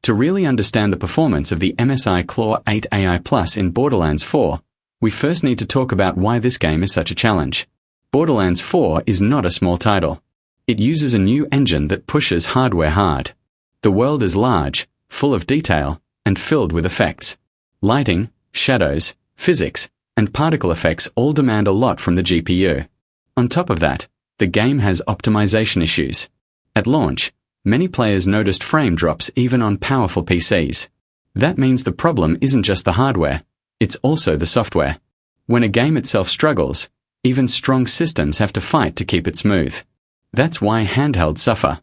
To really understand the performance of the MSI Claw 8 AI Plus in Borderlands 4, we first need to talk about why this game is such a challenge. Borderlands 4 is not a small title. It uses a new engine that pushes hardware hard. The world is large, full of detail, and filled with effects. Lighting, shadows, physics, and particle effects all demand a lot from the GPU. On top of that, the game has optimization issues. At launch, many players noticed frame drops even on powerful PCs. That means the problem isn't just the hardware, it's also the software. When a game itself struggles, even strong systems have to fight to keep it smooth. That's why handhelds suffer.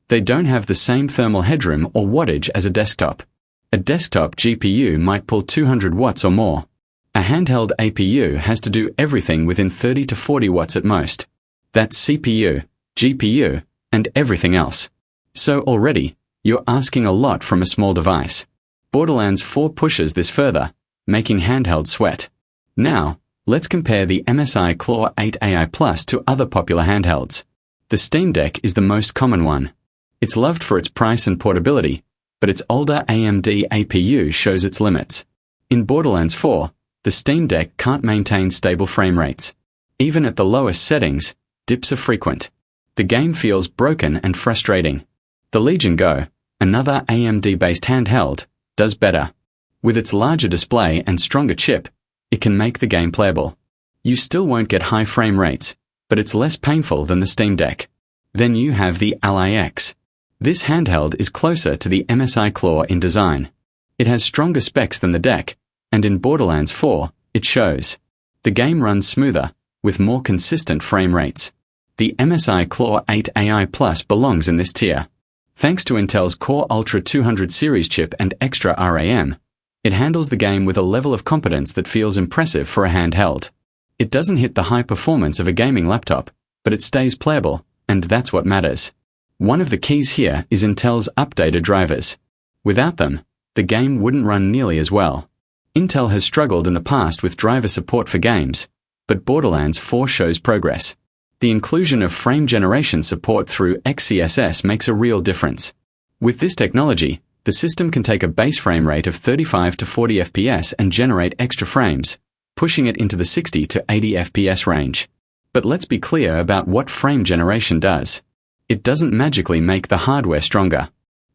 They don't have the same thermal headroom or wattage as a desktop. A desktop GPU might pull 200 watts or more. A handheld APU has to do everything within 30 to 40 watts at most. That's CPU, GPU, and everything else. So already, you're asking a lot from a small device. Borderlands 4 pushes this further, making handheld sweat. Now, let's compare the MSI Claw 8 AI Plus to other popular handhelds. The Steam Deck is the most common one. It's loved for its price and portability, but its older AMD APU shows its limits. In Borderlands 4, the Steam Deck can't maintain stable frame rates. Even at the lowest settings, dips are frequent. The game feels broken and frustrating. The Legion Go, another AMD-based handheld, does better. With its larger display and stronger chip, it can make the game playable. You still won't get high frame rates, but it's less painful than the Steam Deck. Then you have the Ally X. This handheld is closer to the MSI Claw in design. It has stronger specs than the deck, and in Borderlands 4, it shows. The game runs smoother, with more consistent frame rates. The MSI Claw 8 AI Plus belongs in this tier. Thanks to Intel's Core Ultra 200 series chip and extra RAM, it handles the game with a level of competence that feels impressive for a handheld. It doesn't hit the high performance of a gaming laptop, but it stays playable, and that's what matters. One of the keys here is Intel's updated drivers. Without them, the game wouldn't run nearly as well. Intel has struggled in the past with driver support for games, but Borderlands 4 shows progress. The inclusion of frame generation support through XeSS makes a real difference. With this technology, the system can take a base frame rate of 35 to 40 FPS and generate extra frames, pushing it into the 60 to 80 FPS range. But let's be clear about what frame generation does. It doesn't magically make the hardware stronger.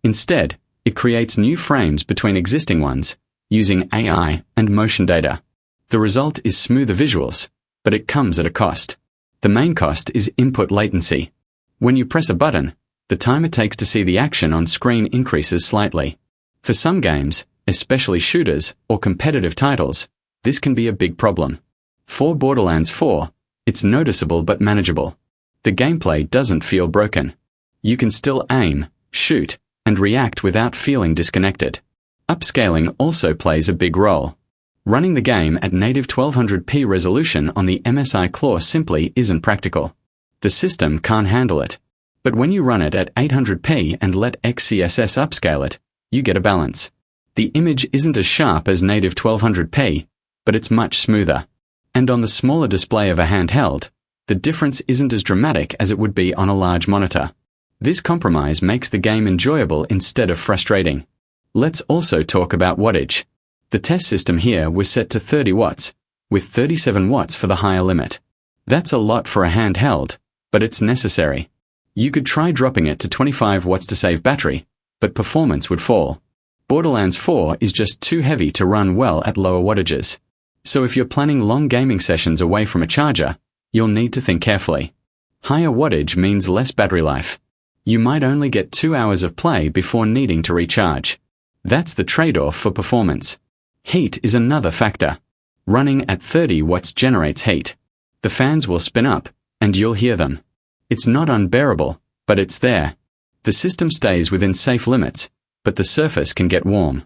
Instead, it creates new frames between existing ones, using AI and motion data. The result is smoother visuals, but it comes at a cost. The main cost is input latency. When you press a button, the time it takes to see the action on screen increases slightly. For some games, especially shooters or competitive titles, this can be a big problem. For Borderlands 4, it's noticeable but manageable. The gameplay doesn't feel broken. You can still aim, shoot, and react without feeling disconnected. Upscaling also plays a big role. Running the game at native 1200p resolution on the MSI Claw simply isn't practical. The system can't handle it. But when you run it at 800p and let XeSS upscale it, you get a balance. The image isn't as sharp as native 1200p, but it's much smoother. And on the smaller display of a handheld, the difference isn't as dramatic as it would be on a large monitor. This compromise makes the game enjoyable instead of frustrating. Let's also talk about wattage. The test system here was set to 30 watts, with 37 watts for the higher limit. That's a lot for a handheld, but it's necessary. You could try dropping it to 25 watts to save battery, but performance would fall. Borderlands 4 is just too heavy to run well at lower wattages. So if you're planning long gaming sessions away from a charger, you'll need to think carefully. Higher wattage means less battery life. You might only get 2 hours of play before needing to recharge. That's the trade-off for performance. Heat is another factor. Running at 30 watts generates heat. The fans will spin up, and you'll hear them. It's not unbearable, but it's there. The system stays within safe limits, but the surface can get warm.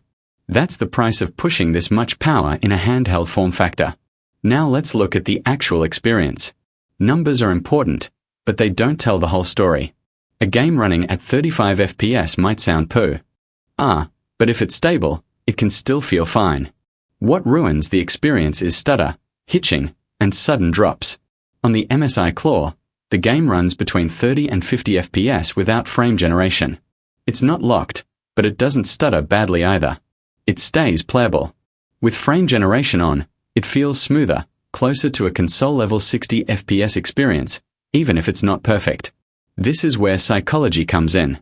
That's the price of pushing this much power in a handheld form factor. Now let's look at the actual experience. Numbers are important, but they don't tell the whole story. A game running at 35 FPS might sound poo. But if it's stable, it can still feel fine. What ruins the experience is stutter, hitching, and sudden drops. On the MSI Claw, the game runs between 30 and 50 FPS without frame generation. It's not locked, but it doesn't stutter badly either. It stays playable. With frame generation on, it feels smoother, closer to a console-level 60 FPS experience, even if it's not perfect. This is where psychology comes in.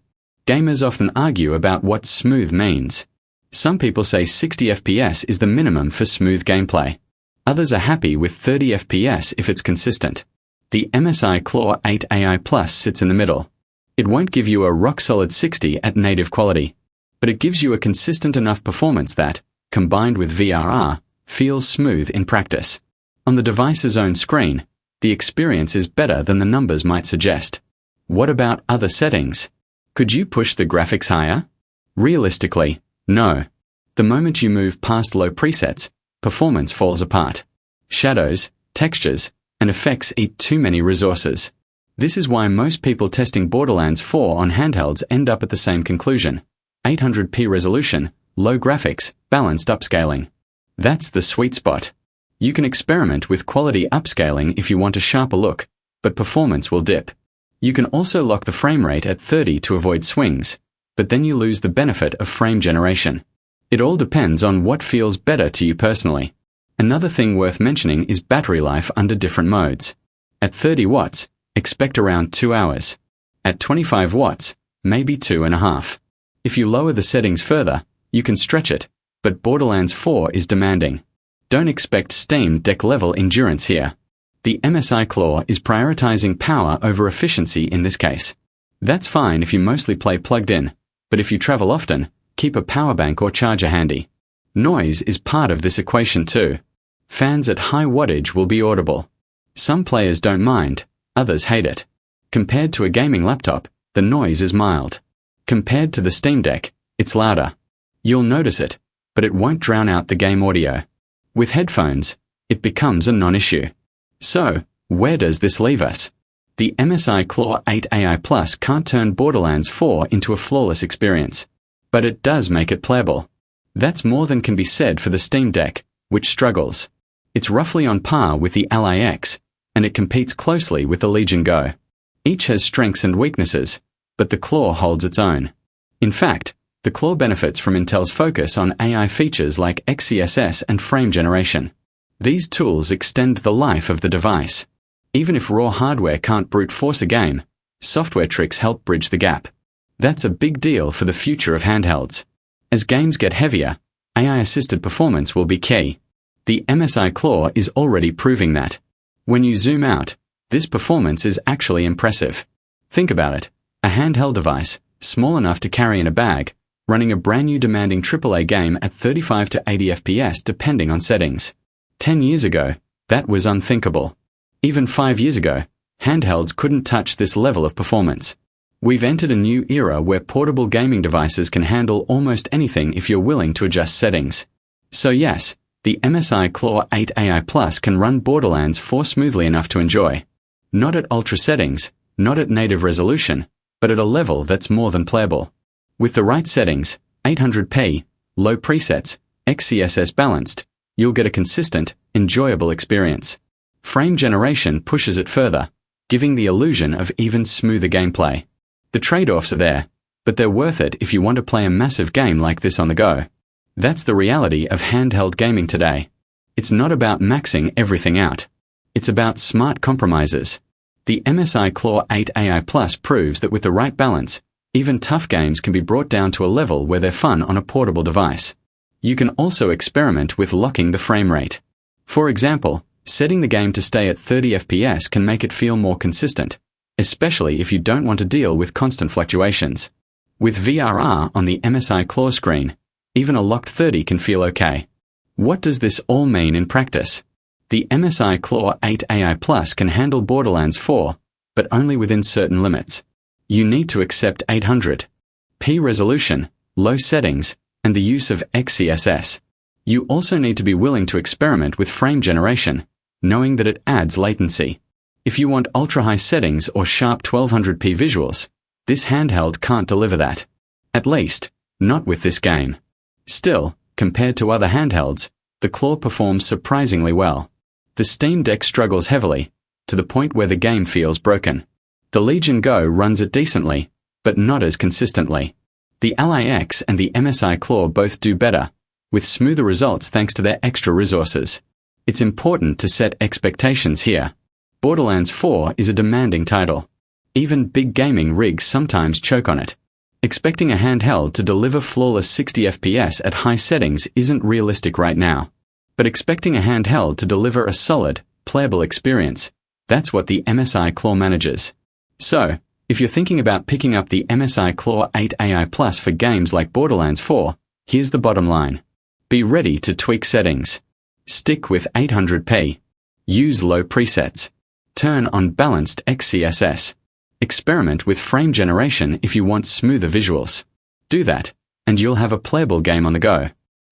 Gamers often argue about what smooth means. Some people say 60 FPS is the minimum for smooth gameplay. Others are happy with 30 FPS if it's consistent. The MSI Claw 8 AI Plus sits in the middle. It won't give you a rock-solid 60 at native quality, but it gives you a consistent enough performance that, combined with VRR, feels smooth in practice. On the device's own screen, the experience is better than the numbers might suggest. What about other settings? Could you push the graphics higher? Realistically, no. The moment you move past low presets, performance falls apart. Shadows, textures, and effects eat too many resources. This is why most people testing Borderlands 4 on handhelds end up at the same conclusion. 800p resolution, low graphics, balanced upscaling. That's the sweet spot. You can experiment with quality upscaling if you want a sharper look, but performance will dip. You can also lock the frame rate at 30 to avoid swings, but then you lose the benefit of frame generation. It all depends on what feels better to you personally. Another thing worth mentioning is battery life under different modes. At 30 watts, expect around 2 hours. At 25 watts, maybe 2.5. If you lower the settings further, you can stretch it, but Borderlands 4 is demanding. Don't expect Steam Deck level endurance here. The MSI Claw is prioritizing power over efficiency in this case. That's fine if you mostly play plugged in, but if you travel often, keep a power bank or charger handy. Noise is part of this equation too. Fans at high wattage will be audible. Some players don't mind, others hate it. Compared to a gaming laptop, the noise is mild. Compared to the Steam Deck, it's louder. You'll notice it, but it won't drown out the game audio. With headphones, it becomes a non-issue. So, where does this leave us? The MSI Claw 8 AI Plus can't turn Borderlands 4 into a flawless experience, but it does make it playable. That's more than can be said for the Steam Deck, which struggles. It's roughly on par with the Ally X, and it competes closely with the Legion Go. Each has strengths and weaknesses, but the Claw holds its own. In fact, the Claw benefits from Intel's focus on AI features like XeSS and frame generation. These tools extend the life of the device. Even if raw hardware can't brute force a game, software tricks help bridge the gap. That's a big deal for the future of handhelds. As games get heavier, AI-assisted performance will be key. The MSI Claw is already proving that. When you zoom out, this performance is actually impressive. Think about it. A handheld device, small enough to carry in a bag, running a brand new demanding AAA game at 35 to 80 FPS depending on settings. 10 years ago, that was unthinkable. Even 5 years ago, handhelds couldn't touch this level of performance. We've entered a new era where portable gaming devices can handle almost anything if you're willing to adjust settings. So yes, the MSI Claw 8 AI Plus can run Borderlands 4 smoothly enough to enjoy. Not at ultra settings, not at native resolution, but at a level that's more than playable. With the right settings, 800p, low presets, XeSS balanced, you'll get a consistent, enjoyable experience. Frame generation pushes it further, giving the illusion of even smoother gameplay. The trade-offs are there, but they're worth it if you want to play a massive game like this on the go. That's the reality of handheld gaming today. It's not about maxing everything out. It's about smart compromises. The MSI Claw 8 AI Plus proves that with the right balance, even tough games can be brought down to a level where they're fun on a portable device. You can also experiment with locking the frame rate. For example, setting the game to stay at 30 FPS can make it feel more consistent, especially if you don't want to deal with constant fluctuations. With VRR on the MSI Claw screen, even a locked 30 can feel okay. What does this all mean in practice? The MSI Claw 8 AI Plus can handle Borderlands 4, but only within certain limits. You need to accept 800p resolution, low settings, and the use of XeSS. You also need to be willing to experiment with frame generation, knowing that it adds latency. If you want ultra-high settings or sharp 1200p visuals, this handheld can't deliver that. At least, not with this game. Still, compared to other handhelds, the Claw performs surprisingly well. The Steam Deck struggles heavily, to the point where the game feels broken. The Legion Go runs it decently, but not as consistently. The Ally X and the MSI Claw both do better, with smoother results thanks to their extra resources. It's important to set expectations here. Borderlands 4 is a demanding title. Even big gaming rigs sometimes choke on it. Expecting a handheld to deliver flawless 60 FPS at high settings isn't realistic right now. But expecting a handheld to deliver a solid, playable experience, that's what the MSI Claw manages. So, if you're thinking about picking up the MSI Claw 8 AI Plus for games like Borderlands 4, here's the bottom line. Be ready to tweak settings. Stick with 800p. Use low presets. Turn on balanced XCSS. Experiment with frame generation if you want smoother visuals. Do that, and you'll have a playable game on the go.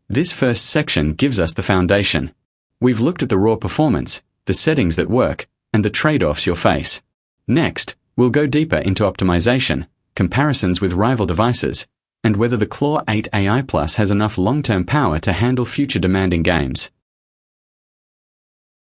This first section gives us the foundation. We've looked at the raw performance, the settings that work, and the trade-offs you'll face. Next, we'll go deeper into optimization, comparisons with rival devices, and whether the Claw 8 AI Plus has enough long-term power to handle future demanding games.